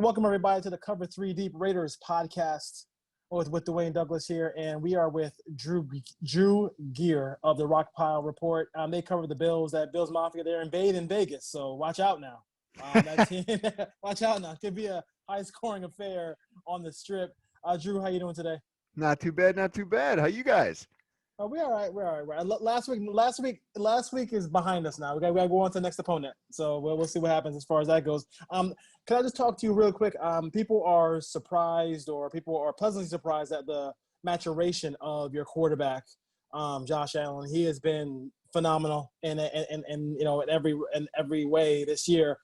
welcome everybody to the Cover 3 Deep Raiders podcast with Dwayne Douglas here, and we are with Drew Gier of the Rock Pile Report. They cover the Bills, that Bills Mafia. They're in Vegas, so watch out now. Watch out now. It could be a high-scoring affair on the Strip. Drew, how you doing today? Not too bad, not too bad. How you guys? We're all right. We're all right. Last week is behind us now. We got to go on to the next opponent. So we'll see what happens as far as that goes. Can I just talk to you real quick? People are surprised, or people are pleasantly surprised at the maturation of your quarterback, Josh Allen. He has been phenomenal in every way this year.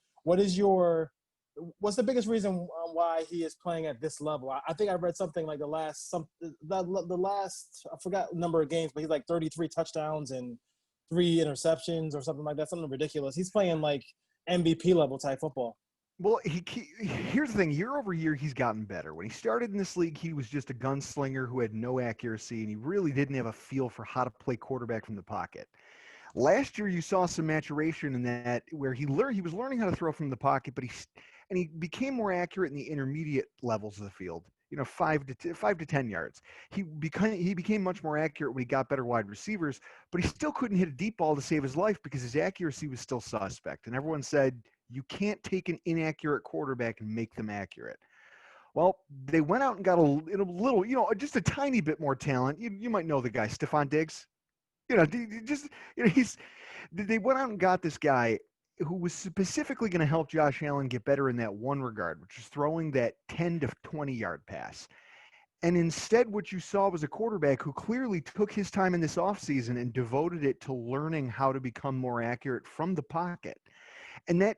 What's the biggest reason why he is playing at this level? I think I read something like the last I forgot the number of games, but he's like 33 touchdowns and 3 interceptions or something like that. Something ridiculous. He's playing like MVP level type football. Well, here's the thing. Year over year, he's gotten better. When he started in this league, he was just a gunslinger who had no accuracy, and he really didn't have a feel for how to play quarterback from the pocket. Last year, you saw some maturation in that, where he was learning how to throw from the pocket, but he became more accurate in the intermediate levels of the field. 5 to 10 yards. He became much more accurate when he got better wide receivers, but he still couldn't hit a deep ball to save his life because his accuracy was still suspect. And everyone said, you can't take an inaccurate quarterback and make them accurate. Well, they went out and got a little, just a tiny bit more talent. You might know the guy, Stephon Diggs. They went out and got this guy who was specifically going to help Josh Allen get better in that one regard, which is throwing that 10 to 20-yard pass. And instead, what you saw was a quarterback who clearly took his time in this offseason and devoted it to learning how to become more accurate from the pocket. And that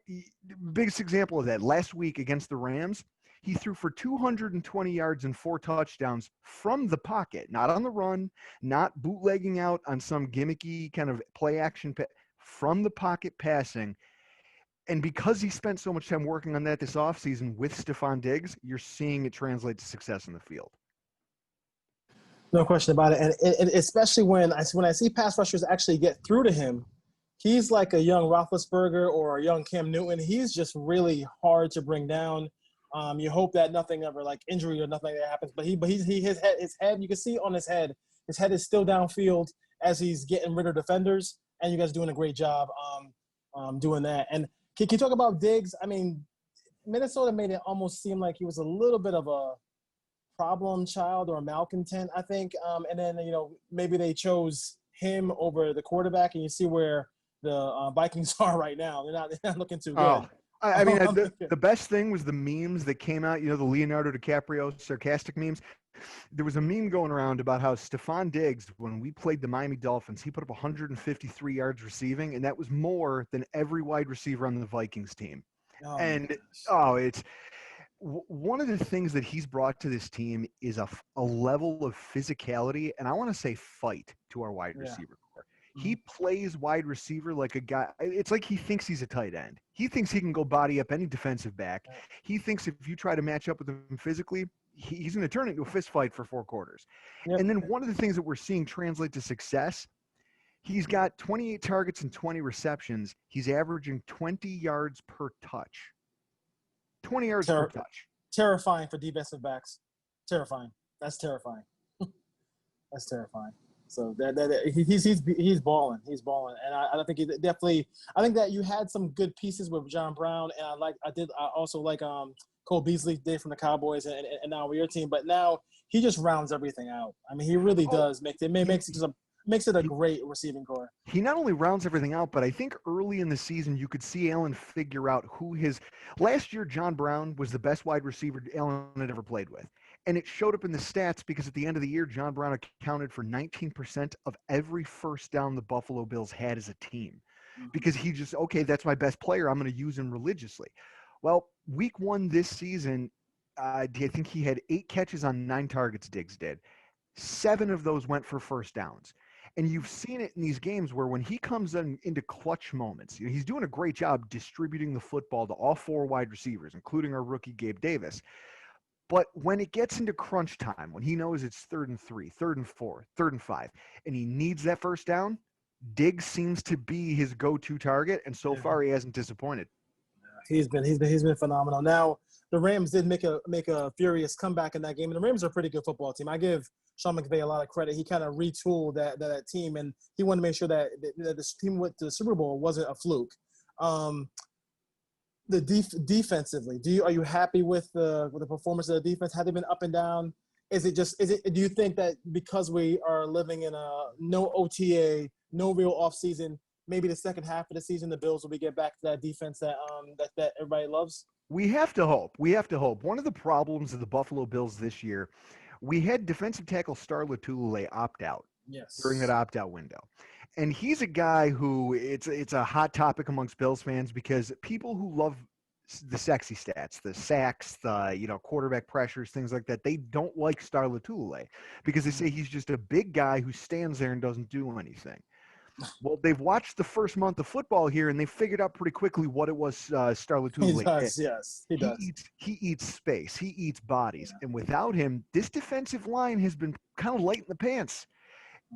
biggest example of that, last week against the Rams, he threw for 220 yards and 4 touchdowns from the pocket, not on the run, not bootlegging out on some gimmicky kind of play action, from the pocket passing. And because he spent so much time working on that this offseason with Stephon Diggs, you're seeing it translate to success in the field. No question about it. And especially when I see pass rushers actually get through to him, he's like a young Roethlisberger or a young Cam Newton. He's just really hard to bring down. You hope that nothing ever, like injury or nothing like that happens. But his head, you can see on his head is still downfield as he's getting rid of defenders. And you guys are doing a great job doing that. And can you talk about Diggs? I mean, Minnesota made it almost seem like he was a little bit of a problem child or a malcontent, I think. And then, maybe they chose him over the quarterback, and you see where the Vikings are right now. They're not looking too good. Oh. I mean, the best thing was the memes that came out, the Leonardo DiCaprio sarcastic memes. There was a meme going around about how Stephon Diggs, when we played the Miami Dolphins, he put up 153 yards receiving, and that was more than every wide receiver on the Vikings team. It's one of the things that he's brought to this team is a level of physicality, and I want to say fight, to our wide receiver core. He plays wide receiver like a guy. It's like he thinks he's a tight end. He thinks he can go body up any defensive back. He thinks if you try to match up with him physically, he's going to turn it into a fist fight for 4 quarters. Yep. And then one of the things that we're seeing translate to success, he's got 28 targets and 20 receptions. He's averaging 20 yards per touch. 20 yards per touch. Terrifying for defensive backs. Terrifying. That's terrifying. That's terrifying. So he's balling. He's balling, and I think he definitely. I think that you had some good pieces with John Brown, and I also like Cole Beasley did from the Cowboys, and now with your team. But now he just rounds everything out. I mean, he really does makes it a great receiving core. He not only rounds everything out, but I think early in the season you could see Allen figure out who his – last year John Brown was the best wide receiver Allen had ever played with. And it showed up in the stats because at the end of the year, John Brown accounted for 19% of every first down the Buffalo Bills had as a team. Because he just, okay, that's my best player. I'm going to use him religiously. Well, week 1 this season, I think he had 8 catches on 9 targets, Diggs did. 7 of those went for first downs. And you've seen it in these games where when he comes into clutch moments, he's doing a great job distributing the football to all 4 wide receivers, including our rookie Gabe Davis. But when it gets into crunch time, when he knows it's 3rd and 3, 3rd and 4, 3rd and 5, and he needs that first down, Diggs seems to be his go-to target, and so far he hasn't disappointed. He's been phenomenal. Now, the Rams did make a furious comeback in that game, and the Rams are a pretty good football team. I give Sean McVay a lot of credit. He kind of retooled that team, and he wanted to make sure that this team went to the Super Bowl wasn't a fluke. Defensively, are you happy with the performance of the defense? Have they been up and down? Do you think that because we are living in a no OTA, no real offseason, maybe the second half of the season the Bills will get back to that defense that everybody loves? We have to hope. One of the problems of the Buffalo Bills this year, we had defensive tackle Star Lotulelei opt out. Yes. During that opt-out window. And he's a guy who it's a hot topic amongst Bills fans because people who love the sexy stats, the sacks, the quarterback pressures, things like that, they don't like Star Lotulelei because they say he's just a big guy who stands there and doesn't do anything. Well, they've watched the first month of football here, and they figured out pretty quickly what it was Star Lotulelei. He does, yes. He does. He eats space. He eats bodies. Yeah. And without him, this defensive line has been kind of light in the pants.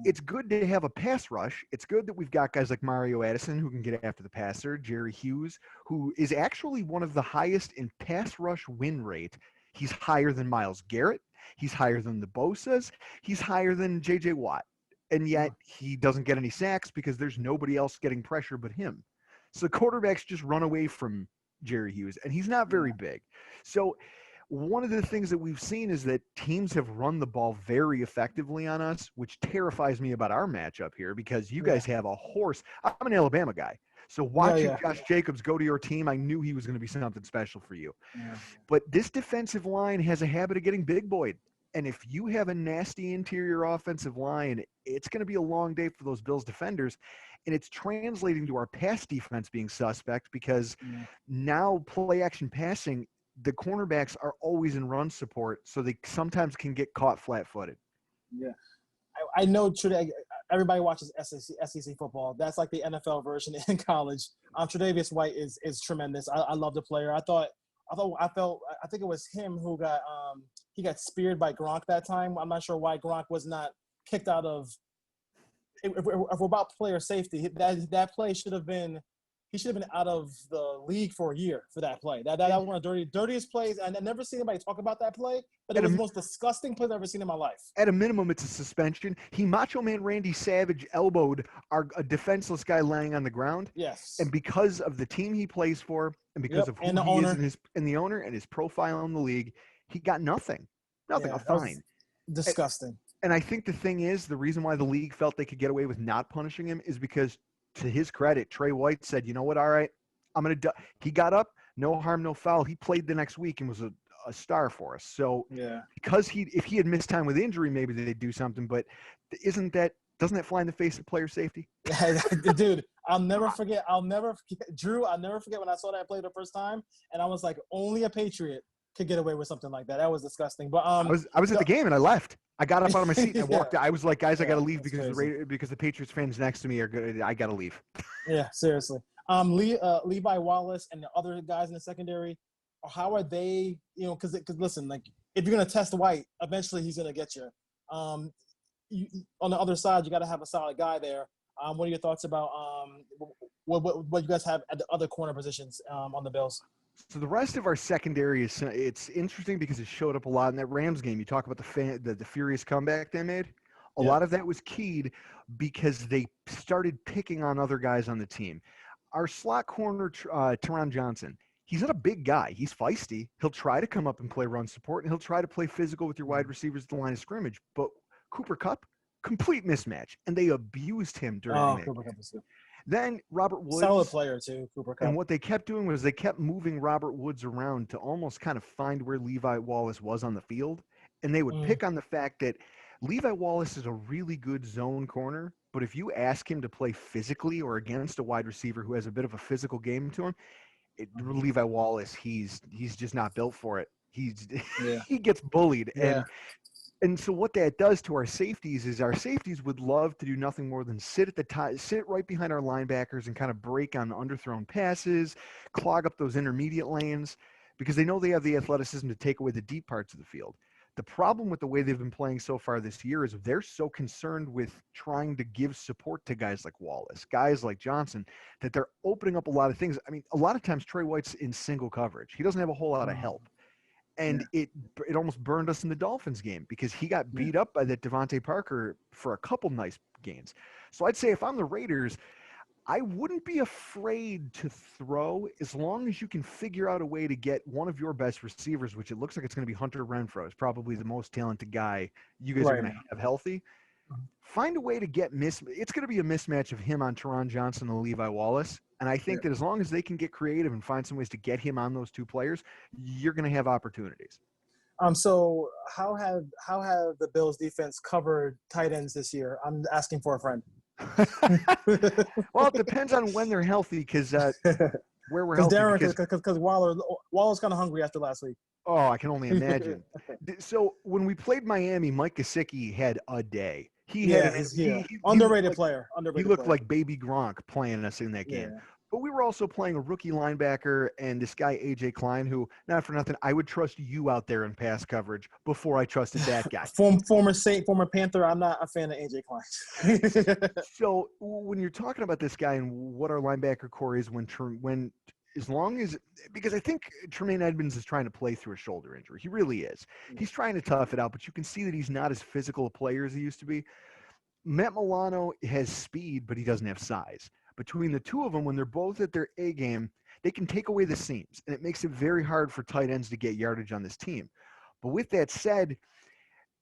It's good to have a pass rush. It's good that we've got guys like Mario Addison who can get after the passer, Jerry Hughes, who is actually one of the highest in pass rush win rate. He's higher than Myles Garrett. He's higher than the Bosas. He's higher than J.J. Watt. And yet he doesn't get any sacks because there's nobody else getting pressure but him. So the quarterbacks just run away from Jerry Hughes, and he's not very big. So one of the things that we've seen is that teams have run the ball very effectively on us, which terrifies me about our matchup here because you guys have a horse. I'm an Alabama guy. So watching Josh Jacobs go to your team, I knew he was going to be something special for you. Yeah. But this defensive line has a habit of getting big boyed. And if you have a nasty interior offensive line, it's going to be a long day for those Bills defenders. And it's translating to our pass defense being suspect because now play action passing, the cornerbacks are always in run support, so they sometimes can get caught flat-footed. Yeah. I know everybody watches SEC football. That's like the NFL version in college. Tre'Davious White is tremendous. I love the player. I think it was him who got speared by Gronk that time. I'm not sure why Gronk was not kicked out of – if we're about player safety, that play should have been – he should have been out of the league for a year for that play. That was one of the dirtiest plays. I've never seen anybody talk about that play, but it was the most disgusting play I've ever seen in my life. At a minimum, it's a suspension. Macho Man Randy Savage elbowed a defenseless guy laying on the ground. Yes. And because of the team he plays for and because of who he is and the owner and his profile in the league, he got nothing. Nothing, a fine. Disgusting. And I think the thing is, the reason why the league felt they could get away with not punishing him is because – to his credit, Trey White said, you know what, all right, I'm going to – he got up, no harm, no foul. He played the next week and was a star for us. So because if he had missed time with injury, maybe they'd do something. But doesn't that fly in the face of player safety? Dude, I'll never forget, Drew, I'll never forget when I saw that play the first time, and I was like, only a Patriot could get away with something like that. That was disgusting. But I was at the game and I left. I got up out of my seat and I walked. I was like, guys, I got to leave because the Patriots fans next to me are good. I got to leave. Yeah, seriously. Levi Wallace and the other guys in the secondary, how are they? Because listen, like if you're gonna test White, eventually he's gonna get you. On the other side, you got to have a solid guy there. What are your thoughts about what you guys have at the other corner positions on the Bills? So the rest of our secondary it's interesting because it showed up a lot in that Rams game. You talk about the furious comeback they made. A lot of that was keyed because they started picking on other guys on the team. Our slot corner, Teron Johnson, he's not a big guy. He's feisty. He'll try to come up and play run support, and he'll try to play physical with your wide receivers at the line of scrimmage. But Cooper Kupp, complete mismatch, and they abused him during the Cooper Kupp is good. Then Robert Woods. Solid player, too, Cooper Kupp. And what they kept doing was they kept moving Robert Woods around to almost kind of find where Levi Wallace was on the field. And they would pick on the fact that Levi Wallace is a really good zone corner, but if you ask him to play physically or against a wide receiver who has a bit of a physical game to him, Levi Wallace, he's just not built for it. He gets bullied. Yeah. And so what that does to our safeties is our safeties would love to do nothing more than sit right behind our linebackers and kind of break on underthrown passes, clog up those intermediate lanes because they know they have the athleticism to take away the deep parts of the field. The problem with the way they've been playing so far this year is they're so concerned with trying to give support to guys like Wallace, guys like Johnson, that they're opening up a lot of things. I mean, a lot of times Trey White's in single coverage. He doesn't have a whole lot of help. And it almost burned us in the Dolphins game because he got beat up by that Devontae Parker for a couple nice gains. So I'd say if I'm the Raiders, I wouldn't be afraid to throw as long as you can figure out a way to get one of your best receivers, which it looks like it's going to be Hunter Renfrow. Is probably the most talented guy you guys are going to have healthy. Find a way to get it's going to be a mismatch of him on Teron Johnson and Levi Wallace. And I think that as long as they can get creative and find some ways to get him on those two players, you're going to have opportunities. So how have the Bills defense covered tight ends this year? I'm asking for a friend. Well, it depends on when they're healthy because where we're healthy. Because Waller's kind of hungry after last week. Oh, I can only imagine. So when we played Miami, Mike Gesicki had a day. He underrated player. He looked like baby Gronk playing us in that game. Yeah. But we were also playing a rookie linebacker and this guy, A.J. Klein, who, not for nothing, I would trust you out there in pass coverage before I trusted that guy. Former Panther, I'm not a fan of A.J. Klein. So when you're talking about this guy and what our linebacker core is because I think Tremaine Edmonds is trying to play through a shoulder injury. He really is. He's trying to tough it out, but you can see that he's not as physical a player as he used to be. Matt Milano has speed, but he doesn't have size. Between the two of them, when they're both at their A game, they can take away the seams, and it makes it very hard for tight ends to get yardage on this team. But with that said,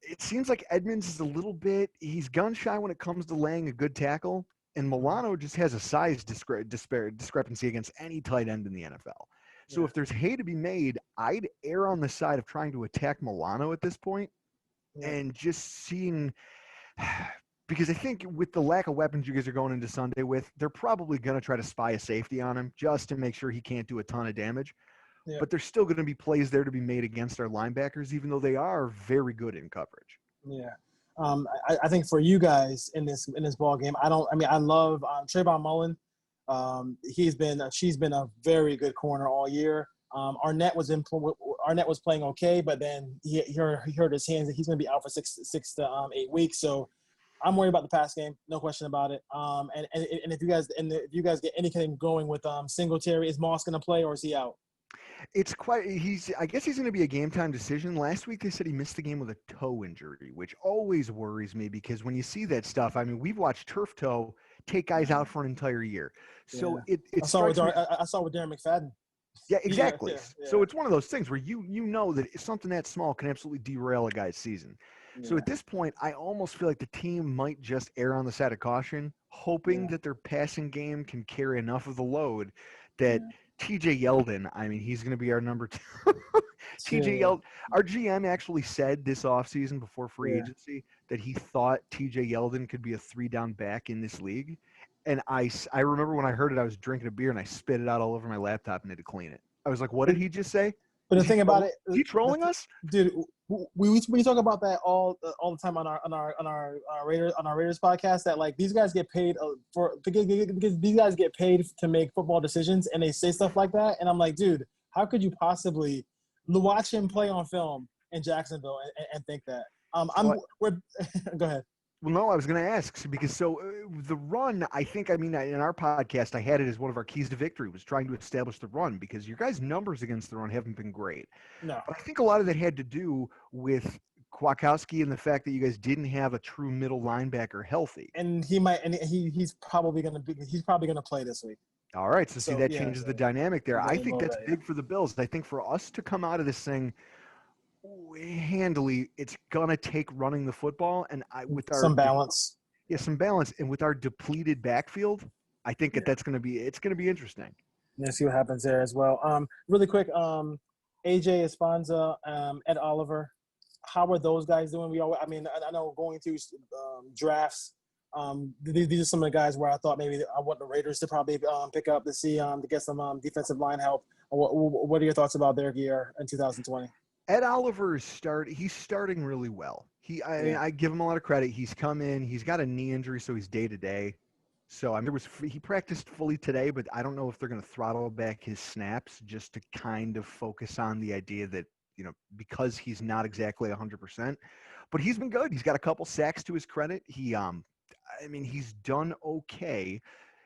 it seems like Edmonds is he's gun shy when it comes to laying a good tackle, and Milano just has a size discrepancy against any tight end in the NFL. So if there's hay to be made, I'd err on the side of trying to attack Milano at this point and just seeing – because I think with the lack of weapons you guys are going into Sunday with, they're probably going to try to spy a safety on him just to make sure he can't do a ton of damage. Yeah. But there's still going to be plays there to be made against our linebackers, even though they are very good in coverage. Yeah. I think for you guys in this ball game, I love Trayvon Mullen. She's been a very good corner all year. Arnett was playing okay, but then he hurt his hands. He's going to be out for 6 to 8 weeks. So I'm worried about the pass game, no question about it. And if you guys get anything going with Singletary, is Moss going to play or is he out? I guess he's going to be a game time decision. Last week they said he missed the game with a toe injury, which always worries me because when you see that stuff, I mean, we've watched turf toe take guys out for an entire year. So I saw with Darren McFadden. Yeah, exactly. Yeah. So it's one of those things where you know that something that small can absolutely derail a guy's season. Yeah. So at this point, I almost feel like the team might just err on the side of caution, hoping that their passing game can carry enough of the load that TJ Yeldon, I mean, he's going to be our number 2. TJ Yeldon, our GM actually said this offseason before free agency that he thought TJ Yeldon could be a 3-down back in this league. And I remember when I heard it, I was drinking a beer and I spit it out all over my laptop and had to clean it. I was like, what did he just say? But the thing about it, is he trolling us, dude? We talk about that all the time on our Raiders podcast. That like these guys get paid because these guys get paid to make football decisions, and they say stuff like that. And I'm like, dude, how could you possibly watch him play on film in Jacksonville and think that? Go ahead. Well, no, I was going to ask because the run, in our podcast, I had it as one of our keys to victory was trying to establish the run because your guys' numbers against the run haven't been great. No. But I think a lot of that had to do with Kwiatkowski and the fact that you guys didn't have a true middle linebacker healthy. And he's probably going to play this week. All right. So that changes the dynamic there. I think that's big for the Bills. I think for us to come out of this thing handily, it's gonna take running the football and some balance. Some balance, and with our depleted backfield, I think it's gonna be interesting. Yeah, see what happens there as well. Really quick, AJ Esponza, Ed Oliver, how are those guys doing? I know going through drafts. These are some of the guys where I thought maybe I want the Raiders to probably pick up to see to get some defensive line help. What are your thoughts about their gear in 2020? Ed Oliver he's starting really well. I give him a lot of credit. He's come in, he's got a knee injury, so he's day-to-day. So he practiced fully today, but I don't know if they're going to throttle back his snaps just to kind of focus on the idea that, because he's not exactly 100%. But he's been good. He's got a couple sacks to his credit. He's done okay.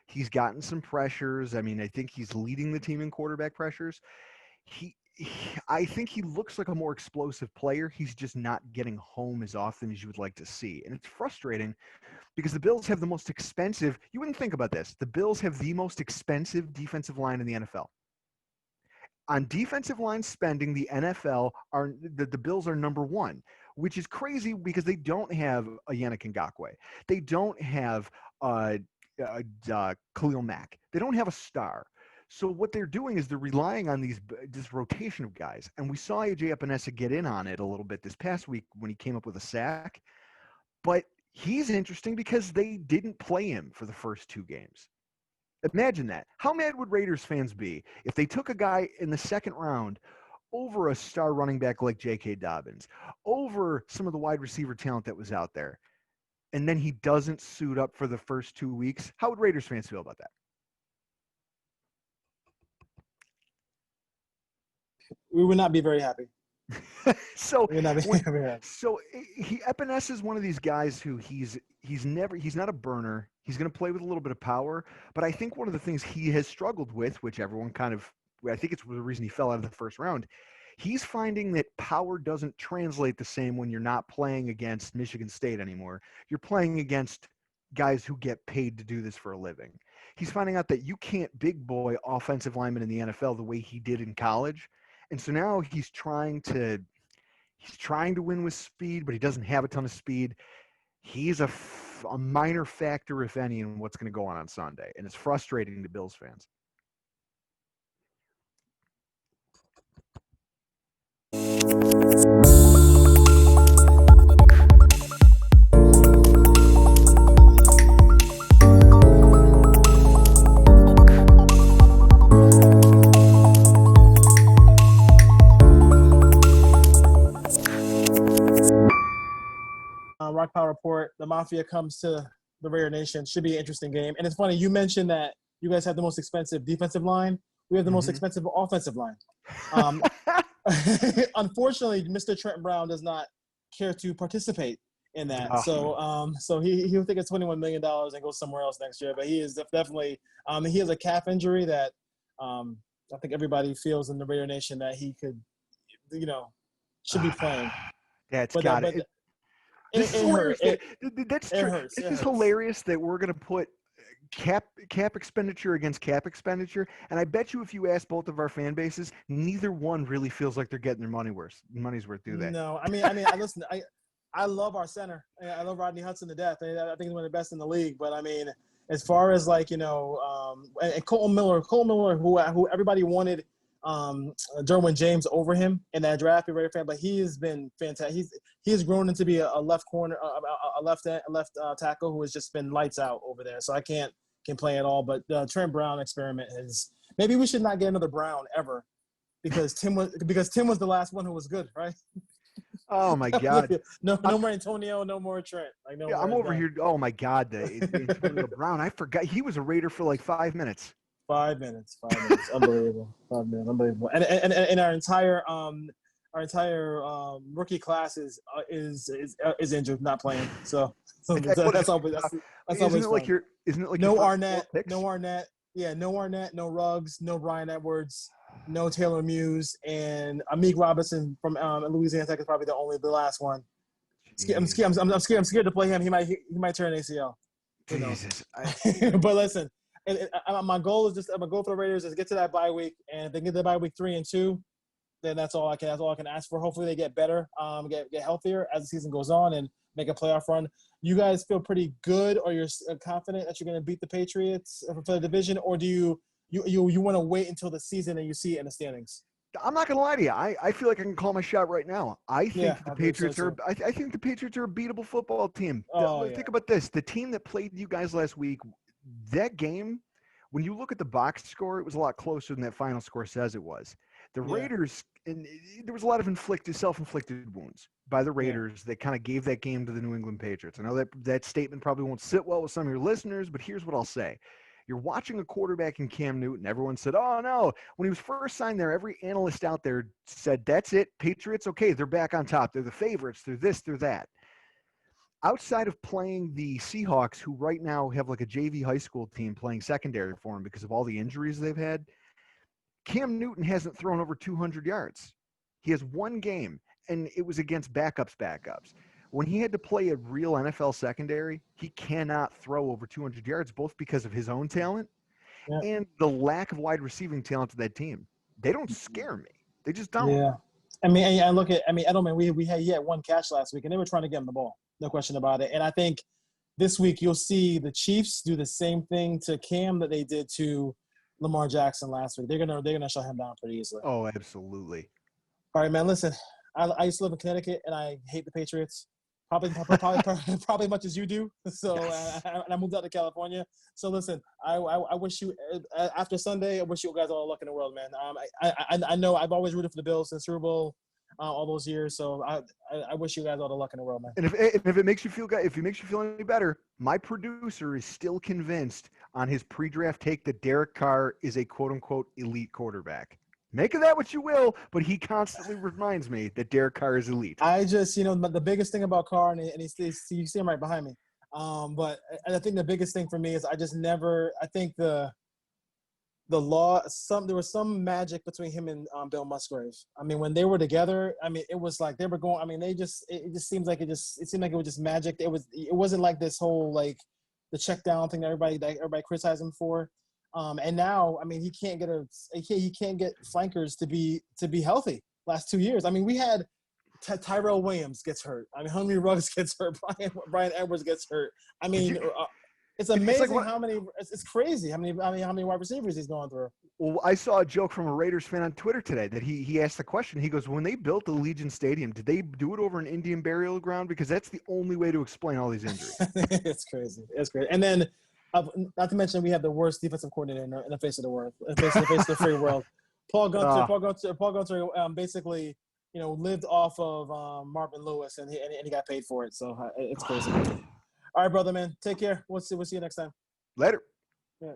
He's gotten some pressures. I think he's leading the team in quarterback pressures. I think he looks like a more explosive player. He's just not getting home as often as you would like to see. And it's frustrating because the Bills have the most expensive, you wouldn't think about this. The Bills have the most expensive defensive line in the NFL. On defensive line spending, the NFL the Bills are number one, which is crazy because they don't have a Yannick Ngakoue. They don't have Khalil Mack. They don't have a star. So what they're doing is they're relying on this rotation of guys. And we saw AJ Epinesa get in on it a little bit this past week when he came up with a sack. But he's interesting because they didn't play him for the first 2 games. Imagine that. How mad would Raiders fans be if they took a guy in the second round over a star running back like J.K. Dobbins, over some of the wide receiver talent that was out there, and then he doesn't suit up for the first 2 weeks? How would Raiders fans feel about that? We would not be very happy. So so Epinesa is one of these guys who he's not a burner. He's going to play with a little bit of power, but I think one of the things he has struggled with, which everyone I think it's the reason he fell out of the first round, he's finding that power doesn't translate the same when you're not playing against Michigan State anymore. You're playing against guys who get paid to do this for a living. He's finding out that you can't big boy offensive linemen in the NFL the way he did in college. And so now he's trying to win with speed, but he doesn't have a ton of speed. He's a minor factor, if any, in what's going to go on Sunday. And it's frustrating to Bills fans. Rock Power Report, the Mafia comes to the Raider Nation. Should be an interesting game. And it's funny, you mentioned that you guys have the most expensive defensive line. We have the most expensive offensive line. Unfortunately, Mr. Trent Brown does not care to participate in that. So he'll take his $21 million and go somewhere else next year. But he is definitely he has a calf injury that I think everybody feels in the Raider Nation that he could, should be playing. That's got it. This is hilarious. That's true. This is hilarious that we're going to put cap expenditure against cap expenditure, and I bet you if you ask both of our fan bases, neither one really feels like they're getting their money's worth, do they? No, I mean, listen, I love our center. I love Rodney Hudson to death. I think he's one of the best in the league. But I mean, as far as and Colton Miller, who everybody wanted Derwin James over him in that draft, be very fan, but he has been fantastic. He has grown into be a left corner, a left tackle who has just been lights out over there. So I can't complain at all. But the Trent Brown experiment is maybe we should not get another Brown ever because Tim was the last one who was good, right? Oh my God! no more Antonio, no more Trent. I'm over here. Oh my God, Antonio Brown. I forgot he was a Raider for like 5 minutes. 5 minutes. Unbelievable. 5 minutes. Unbelievable. And our entire rookie class is injured, not playing. So that's always fun. Isn't it like no Arnett? Yeah, no Arnett, no Ruggs, no Brian Edwards, no Taylor Muse, and Amik Robinson from Louisiana Tech is probably the last one. I'm scared to play him. He might turn ACL. Jesus. But listen. My goal for the Raiders is to get to that bye week, and if they get to bye week 3 and 2, then that's all I can ask for. Hopefully they get better, get healthier as the season goes on, and make a playoff run. You guys feel pretty good, or you're confident that you're going to beat the Patriots for the division, or do you want to wait until the season and you see it in the standings? I'm not going to lie to you. I feel like I can call my shot right now. I think the Patriots are. I think the Patriots are a beatable football team. Think about this: the team that played you guys last week. That game, when you look at the box score, it was a lot closer than that final score says it was. The Raiders, and there was a lot of self-inflicted wounds by the Raiders that kind of gave that game to the New England Patriots. I know that statement probably won't sit well with some of your listeners, but here's what I'll say. You're watching a quarterback in Cam Newton. Everyone said, oh, no. When he was first signed there, every analyst out there said, that's it. Patriots, okay, they're back on top. They're the favorites. They're this, they're that. Outside of playing the Seahawks, who right now have like a JV high school team playing secondary for them because of all the injuries they've had, Cam Newton hasn't thrown over 200 yards. He has one game, and it was against backups. When he had to play a real NFL secondary, he cannot throw over 200 yards, both because of his own talent and the lack of wide receiving talent of that team. They don't scare me. They just don't. Yeah. I mean, Edelman, he had one catch last week, and they were trying to get him the ball. No question about it. And I think this week you'll see the Chiefs do the same thing to Cam that they did to Lamar Jackson last week. They're gonna shut him down pretty easily. Oh, absolutely. All right, man. Listen, I used to live in Connecticut, and I hate the Patriots. Probably as much as you do. So Yes. I moved out to California. So listen, I wish you after Sunday. I wish you guys all the luck in the world, man. I know I've always rooted for the Bills since Super Bowl all those years. So I wish you guys all the luck in the world, man. And if it makes you feel good, if it makes you feel any better, my producer is still convinced on his pre-draft take that Derek Carr is a quote-unquote elite quarterback. Make of that what you will, but he constantly reminds me that Derek Carr is elite. I just, the biggest thing about Carr, and you see him right behind me. But I think the biggest thing for me is I think there was some magic between him and Bill Musgrave. I mean, when they were together, I mean, it was like they were going. I mean, it seemed like it was just magic. It wasn't like this whole like the check down thing that everybody criticized him for. And now, I mean, he can't get flankers to be healthy. Last 2 years, I mean, we had Tyrell Williams gets hurt. I mean, Henry Ruggs gets hurt. Brian Edwards gets hurt. I mean, it's amazing how many. It's crazy how many wide receivers he's going through. Well, I saw a joke from a Raiders fan on Twitter today that he asked the question. He goes, when they built the Legion Stadium, did they do it over an Indian burial ground? Because that's the only way to explain all these injuries. It's crazy. It's crazy. And then, not to mention, we have the worst defensive coordinator in the face of the world, in the face of the free world. Paul Gunter basically, lived off of Marvin Lewis, and he got paid for it. So it's crazy. All right, brother, man. Take care. We'll see you next time. Later. Yeah.